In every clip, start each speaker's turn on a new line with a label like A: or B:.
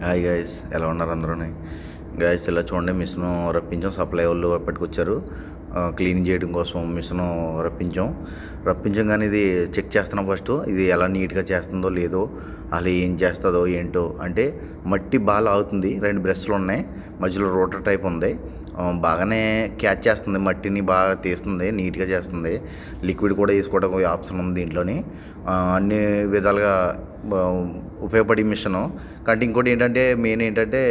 A: Hi guys, ఎలా ఉన్నారు అందరూ? గాయస్ ఇలా చూడండి, మిషన్ రప్పించాం. సప్లై వాళ్ళు పట్టుకొచ్చారు క్లీన్ చేయడం కోసం. మిషన్ రప్పించాం కానీ ఇది చెక్ చేస్తున్నాం ఫస్ట్. ఇది ఎలా నీట్గా చేస్తుందో లేదో, అసలు ఏం చేస్తుందో ఏంటో. అంటే మట్టి బాగా లాగుతుంది, 2 బ్రష్లు ఉన్నాయి, మధ్యలో రోటర్ టైప్ ఉంది. బాగానే క్యాచ్ చేస్తుంది, మట్టిని బాగా తీస్తుంది, నీట్గా చేస్తుంది. లిక్విడ్ కూడా వేసుకోవడానికి ఆప్షన్ ఉంది దీంట్లోని. అన్ని విధాలుగా ఉపయోగపడే మిషను. కానీ ఇంకోటి ఏంటంటే, మెయిన్ ఏంటంటే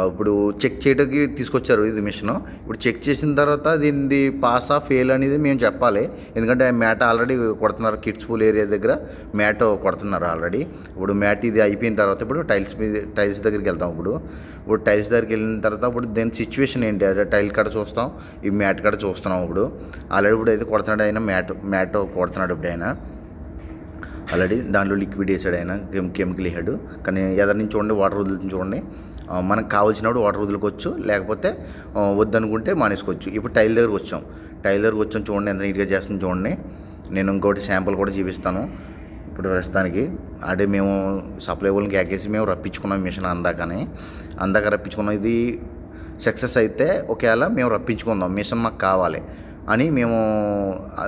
A: ఇప్పుడు చెక్ చేయడానికి తీసుకొచ్చారు ఇది మిషను. ఇప్పుడు చెక్ చేసిన తర్వాత దీనిది పాసా ఫెయిల్ అనేది మేము చెప్పాలి. ఎందుకంటే మ్యాట్ ఆల్రెడీ కొడుతున్నారు, కిడ్స్ పూల్ ఏరియా దగ్గర మ్యాట్ కొడుతున్నారు ఆల్రెడీ. ఇప్పుడు మ్యాట్ ఇది అయిపోయిన తర్వాత ఇప్పుడు టైల్స్ దగ్గరికి వెళ్తాం. ఇప్పుడు టైల్స్ దగ్గరికి వెళ్ళిన తర్వాత ఇప్పుడు దాని సిచ్యువేషన్ ఏంటి, అదే టైల్ కాడ చూస్తాం, ఈ మ్యాట్ కాడ చూస్తున్నాం. ఇప్పుడు ఆల్రెడీ ఇప్పుడు అయితే కొడుతున్నాడు ఆయన, మ్యాట్ కొడుతున్నాడు ఇప్పుడు ఆయన. ఆల్రెడీ దాంట్లో లిక్విడ్ వేసాడు ఆయన, కెమికల్ వేసాడు. కానీ ఎదరి నుంచి చూడండి, వాటర్ వదులుతుంది చూడండి. మనకు కావాల్సినప్పుడు వాటర్ వదులుకోవచ్చు, లేకపోతే వద్దనుకుంటే మానేసుకోవచ్చు. ఇప్పుడు టైల్ దగ్గరకు వచ్చాం చూడండి, ఎంత నీట్గా చేస్తుంది చూడండి. నేను ఇంకోటి శాంపుల్ కూడా చూపిస్తాను. ఇప్పుడు ప్రస్తుతానికి అదే మేము సప్లై వాళ్ళకి ఎక్కేసి మేము రప్పించుకున్నాం మిషన్. అందాక రప్పించుకున్నాం. ఇది సక్సెస్ అయితే ఒకవేళ మేము రప్పించుకుందాం, మిషన్ మాకు కావాలి అని మేము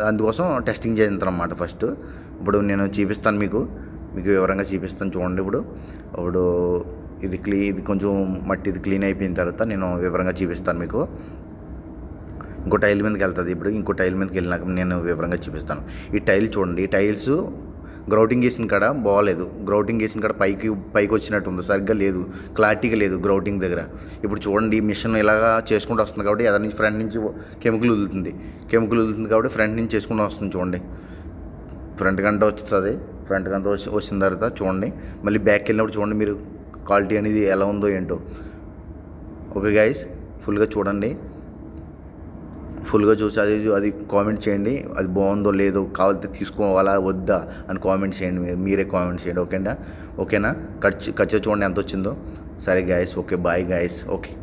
A: అందుకోసం టెస్టింగ్ చేస్తాం అన్నమాట ఫస్ట్. ఇప్పుడు నేను చూపిస్తాను, మీకు వివరంగా చూపిస్తాను చూడండి. ఇప్పుడు ఇది కొంచెం మట్టి ఇది క్లీన్ అయిపోయిన తర్వాత నేను వివరంగా చూపిస్తాను మీకు. ఇంకో టైల్ మీదకి వెళ్తుంది. ఇప్పుడు ఇంకో టైల్ మీదకి వెళ్ళినాక నేను వివరంగా చూపిస్తాను. ఈ టైల్ చూడండి, ఈ టైల్స్ గ్రౌటింగ్ వేసిన కాడ బాగోలేదు. గ్రౌటింగ్ వేసిన కాడ పైకి వచ్చినట్టు ఉంది, సరిగ్గా లేదు, క్లారిటీగా లేదు గ్రౌటింగ్ దగ్గర. ఇప్పుడు చూడండి, ఈ మిషన్ ఇలాగా చేసుకుంటూ వస్తుంది కాబట్టి అదే నుంచి ఫ్రంట్ నుంచి కెమికల్ వదులుతుంది కాబట్టి ఫ్రంట్ నుంచి చేసుకుంటూ వస్తుంది చూడండి. ఫ్రంట్ గంట వచ్చిన తర్వాత చూడండి, మళ్ళీ బ్యాక్ వెళ్ళినప్పుడు చూడండి మీరు క్వాలిటీ అనేది ఎలా ఉందో ఏంటో. ఓకే గైస్, ఫుల్గా చూడండి, ఫుల్గా చూసి అది కామెంట్ చేయండి. అది బాగుందో లేదో, కావాలంటే తీసుకోవాలా వద్దా అని కామెంట్ చేయండి, మీరే కామెంట్ చేయండి. ఓకేనా? ఖర్చు చూడండి ఎంత వచ్చిందో. సరే guys, okay, bye guys, okay.